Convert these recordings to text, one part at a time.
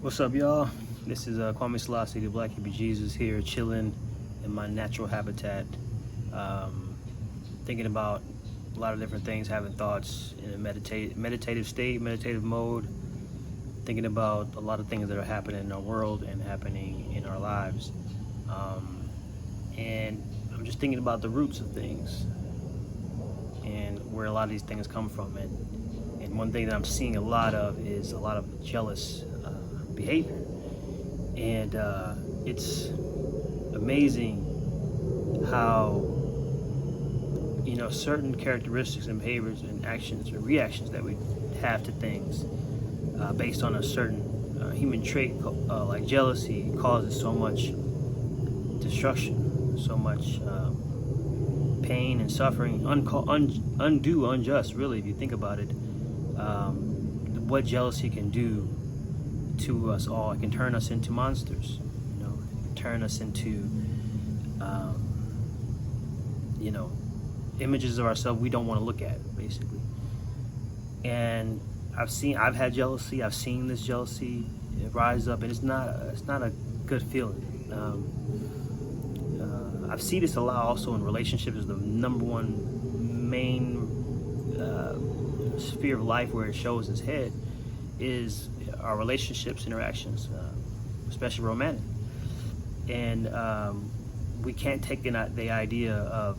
What's up, y'all? This is Kwame Selassie, the Black Hebrew Jesus, here chilling in my natural habitat, thinking about a lot of different things, having thoughts in a meditative state, meditative mode, thinking about a lot of things that are happening in our world and happening in our lives. And I'm just thinking about the roots of things and where a lot of these things come from. And one thing that I'm seeing a lot of is a lot of jealous behavior. And it's amazing how, certain characteristics and behaviors and actions or reactions that we have to things based on a certain human trait like jealousy causes so much destruction, so much pain and suffering, undue, unjust, really, if you think about it. What jealousy can do to us all. It can turn us into monsters, it can turn us into images of ourselves we don't want to look at, basically. And I've had jealousy. I've seen this jealousy rise up, and it's not a good feeling. I've seen this a lot also in relationships. Is the number one main sphere of life where it shows its head is our relationships, interactions, especially romantic. And we can't take the idea of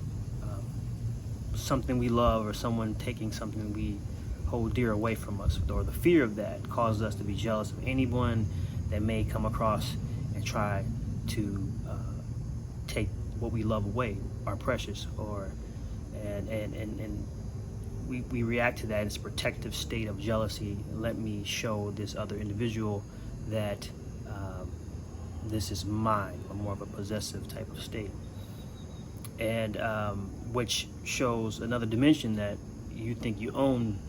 something we love or someone taking something we hold dear away from us, or the fear of that causes us to be jealous of anyone that may come across and try to take what we love away, our precious, and we react to that as a protective state of jealousy. Let me show this other individual that this is mine, or more of a possessive type of state. And which shows another dimension that you think you own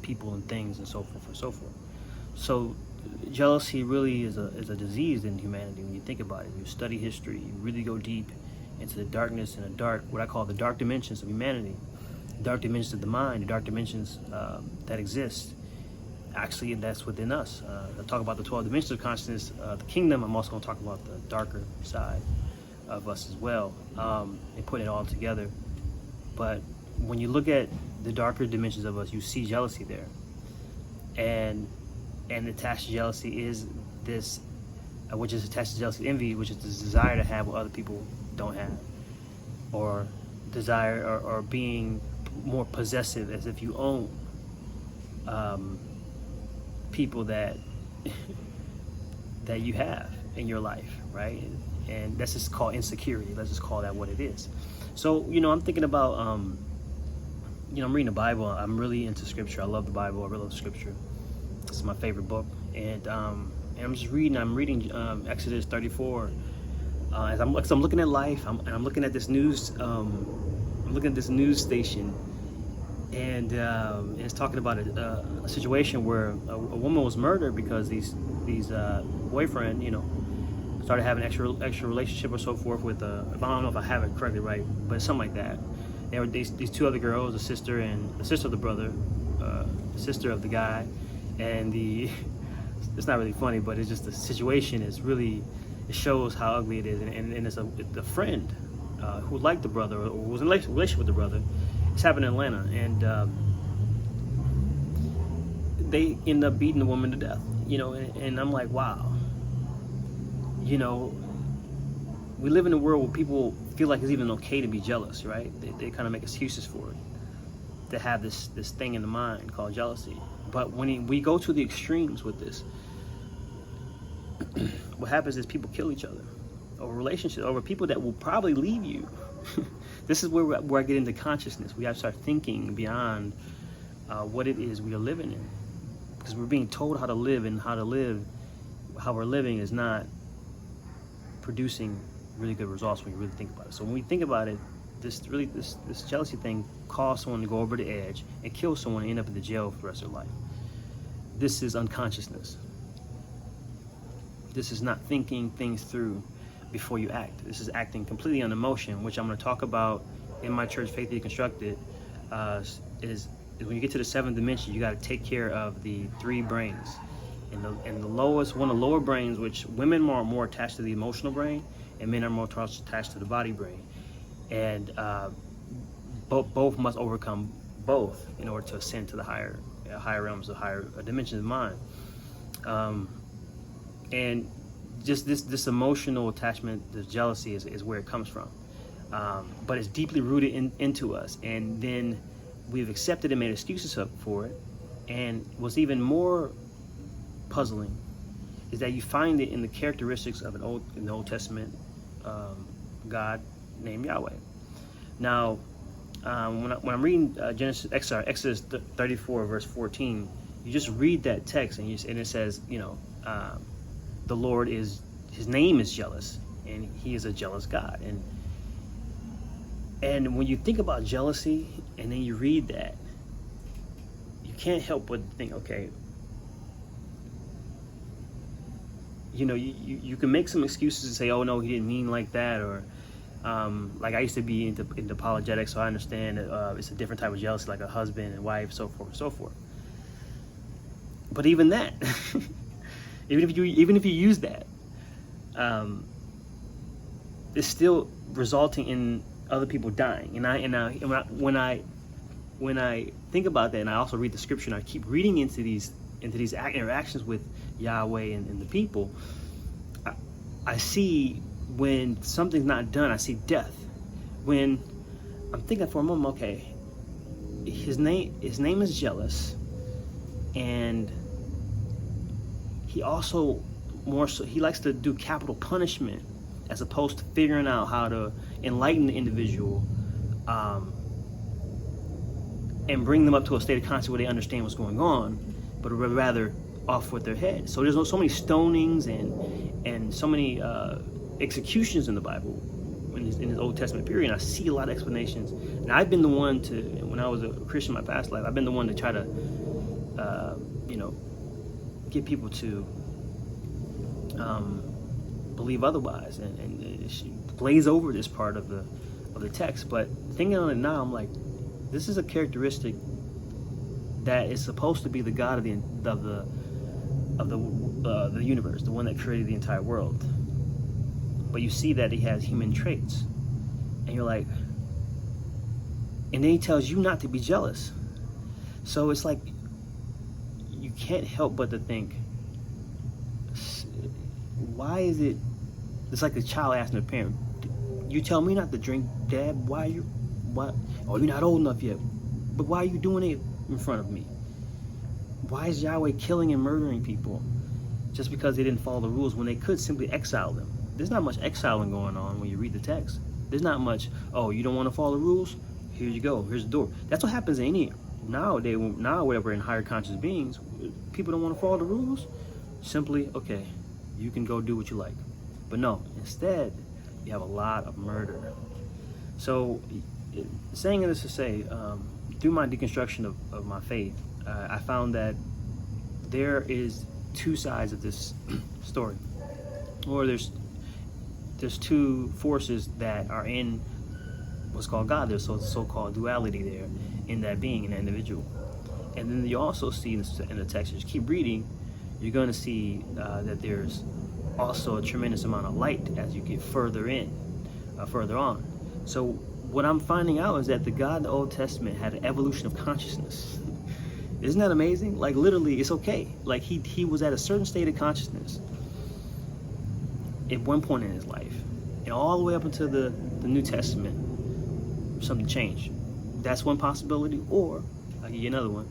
people and things and so forth and so forth. So jealousy really is a disease in humanity when you think about it. You study history, you really go deep into the darkness and what I call the dark dimensions of humanity, dark dimensions of the mind, the dark dimensions that exist. Actually, that's within us. I talk about the 12 dimensions of consciousness, the kingdom. I'm also going to talk about the darker side of us as well, and put it all together. But when you look at the darker dimensions of us, you see jealousy there. And attached to jealousy is this, which is attached to jealousy, envy, which is this desire to have what other people don't have, or desire or being more possessive, as if you own people that that you have in your life, right? And that's just called insecurity. Let's just call that what it is. So I'm thinking about I'm reading the Bible. I'm really into scripture. I love the Bible. I really love scripture. It's my favorite book. And I'm just reading. I'm reading Exodus 34. As I'm looking at life, I'm looking at this news. I'm looking at this news station, and it's talking about a situation where a woman was murdered because these boyfriend, started having extra relationship or so forth with I don't know if I have it correctly right, but something like that. There were these two other girls, the sister of the brother, the sister of the guy, and it's not really funny, but it's just the situation is really, it shows how ugly it is. And it's the friend who liked the brother or was in a relationship with the brother. It's happened in Atlanta, and they end up beating the woman to death. And I'm like, wow. We live in a world where people feel like it's even okay to be jealous, right? They kind of make excuses for it, to have this thing in the mind called jealousy. But when we go to the extremes with this, what happens is people kill each other over relationships, over people that will probably leave you. This is where I get into consciousness. We have to start thinking beyond what it is we are living in, because we're being told how to live, and how we're living is not producing really good results when you really think about it. So when we think about it, this jealousy thing caused someone to go over the edge and kill someone and end up in the jail for the rest of their life. This is unconsciousness. This is not thinking things through before you act. This is acting completely on emotion, which I'm going to talk about in my church, Faith Deconstructed. Is when you get to the seventh dimension, you got to take care of the three brains. And the lowest, one of the lower brains, which women are more attached to the emotional brain, and men are more attached to the body brain, and both must overcome both in order to ascend to the higher realms, the higher dimensions of mind. And just this emotional attachment, this jealousy is where it comes from. But it's deeply rooted into us, and then we've accepted and made excuses up for it. And what's even more puzzling is that you find it in the characteristics of in the Old Testament God named Yahweh. Now, when I'm reading Exodus 34 verse 14, you just read that text and it says, the Lord His name is jealous, and He is a jealous God. And when you think about jealousy and then you read that, you can't help but think, okay, you can make some excuses and say, oh no, He didn't mean like that, or like I used to be into apologetics, so I understand that it's a different type of jealousy, like a husband and wife, so forth and so forth. But even that, even if you use that, it's still resulting in other people dying. And when I think about that, and I also read the scripture, and I keep reading into these interactions with Yahweh and the people, I see when something's not done, I see death. When I'm thinking for a moment, okay, his name is jealous, and he also he likes to do capital punishment as opposed to figuring out how to enlighten the individual and bring them up to a state of consciousness where they understand what's going on, but rather off with their head. So there's so many stonings and so many executions in the Bible in the Old Testament period, and I see a lot of explanations. And I've been the one to, when I was a Christian in my past life, I've been the one to try to get people to believe otherwise and glaze over this part of the text. But thinking on it now, I'm like, this is a characteristic that is supposed to be the God of the universe, the one that created the entire world. But you see that He has human traits, and you're like, and then He tells you not to be jealous. So it's like you can't help but to think, why is it? It's like a child asking a parent, "You tell me not to drink, Dad. Why? Oh, you're not old enough yet. But why are you doing it in front of me? Why is Yahweh killing and murdering people just because they didn't follow the rules when they could simply exile them?" There's not much exiling going on when you read the text. There's not much, oh, you don't want to follow the rules? Here you go. Here's the door. That's what happens now whatever in higher conscious beings, people don't want to follow the rules. Simply, okay, you can go do what you like. But no, instead, you have a lot of murder. So, saying this to say, through my deconstruction of my faith, I found that there is two sides of this story, or there's two forces that are in what's called God. There's so-called duality there in that being, in that individual. And then you also see in the text, just keep reading, you're going to see that there's also a tremendous amount of light as you get further on. So what I'm finding out is that the God in the Old Testament had an evolution of consciousness. Isn't that amazing? Like literally, it's okay. Like he was at a certain state of consciousness at one point in his life, and all the way up until the New Testament, something changed. That's one possibility. Or I'll give you another one.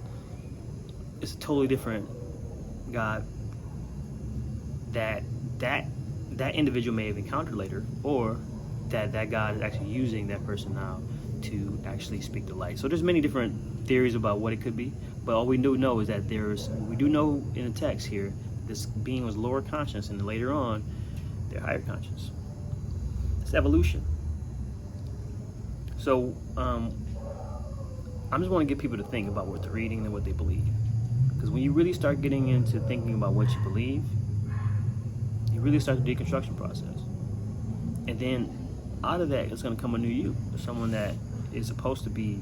It's a totally different God that individual may have encountered later, or that God is actually using that person now to actually speak the light. So there's many different theories about what it could be, but all we do know is that we do know in the text here, this being was lower conscious, and later on, they're higher conscious. It's evolution. So I just want to get people to think about what they're reading and what they believe. Because when you really start getting into thinking about what you believe, you really start the deconstruction process. And then out of that, it's going to come a new you, someone that is supposed to be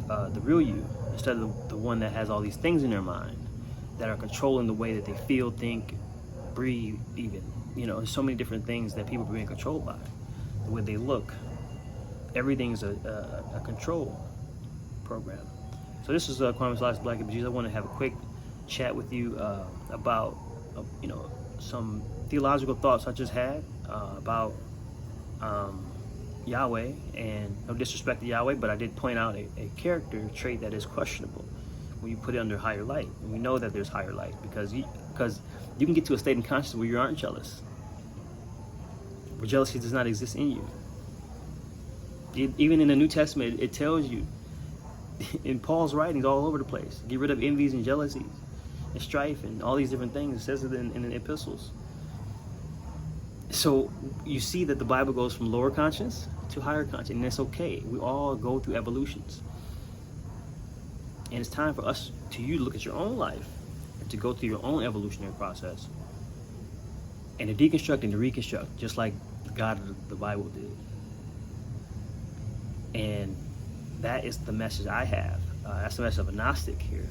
the real you, instead of the one that has all these things in their mind that are controlling the way that they feel, think, breathe, even. There's so many different things that people are being controlled by. The way they look. Everything's a control program. So this is Kwame Slice Black and Jesus. I want to have a quick chat with you about some theological thoughts I just had about Yahweh, and no disrespect to Yahweh, but I did point out a character trait that is questionable when you put it under higher light. And we know that there's higher light because you can get to a state in consciousness where you aren't jealous, where jealousy does not exist in you. Even in the New Testament, it tells you in Paul's writings all over the place, get rid of envies and jealousies and strife and all these different things. It says it in the epistles. So you see that the Bible goes from lower conscience to higher conscience, and that's okay. We all go through evolutions. And it's time for us to look at your own life and to go through your own evolutionary process and to deconstruct and to reconstruct, just like God of the Bible did. And that is the message I have. That's the message of a Gnostic here,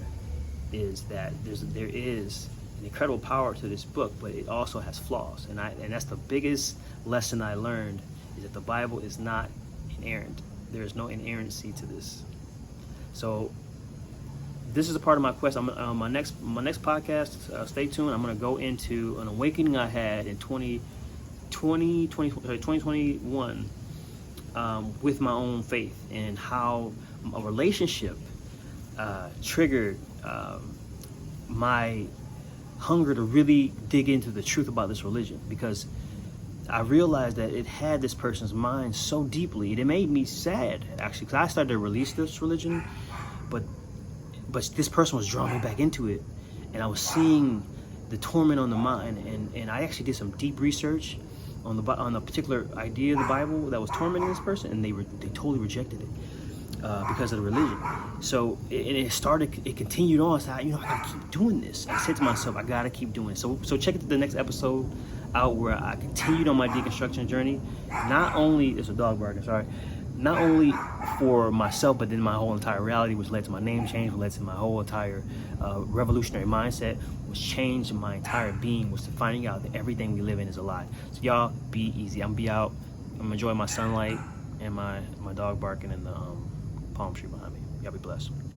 is that there is an incredible power to this book, but it also has flaws. And that's the biggest lesson I learned, is that the Bible is not inerrant. There is no inerrancy to this. So this is a part of my quest. My next podcast, stay tuned. I'm going to go into an awakening I had in 2021 with my own faith, and how a relationship triggered my hunger to really dig into the truth about this religion, because I realized that it had this person's mind so deeply. It made me sad, actually, because I started to release this religion, but this person was drawing me back into it, and I was seeing the torment on the mind, and I actually did some deep research on a particular idea of the Bible that was tormenting this person, and they totally rejected it because of the religion. So it continued on. So I gotta keep doing this. I said to myself, I gotta keep doing it. So check it to the next episode out, where I continued on my deconstruction journey. Not only, it's a dog barking, sorry. Not only for myself, but then my whole entire reality, which led to my name change, which led to my whole entire revolutionary mindset, which changed my entire being, was to finding out that everything we live in is a lie. So y'all, be easy. I'm gonna be out. I'm enjoying my sunlight and my dog barking in the palm tree behind me. Y'all be blessed.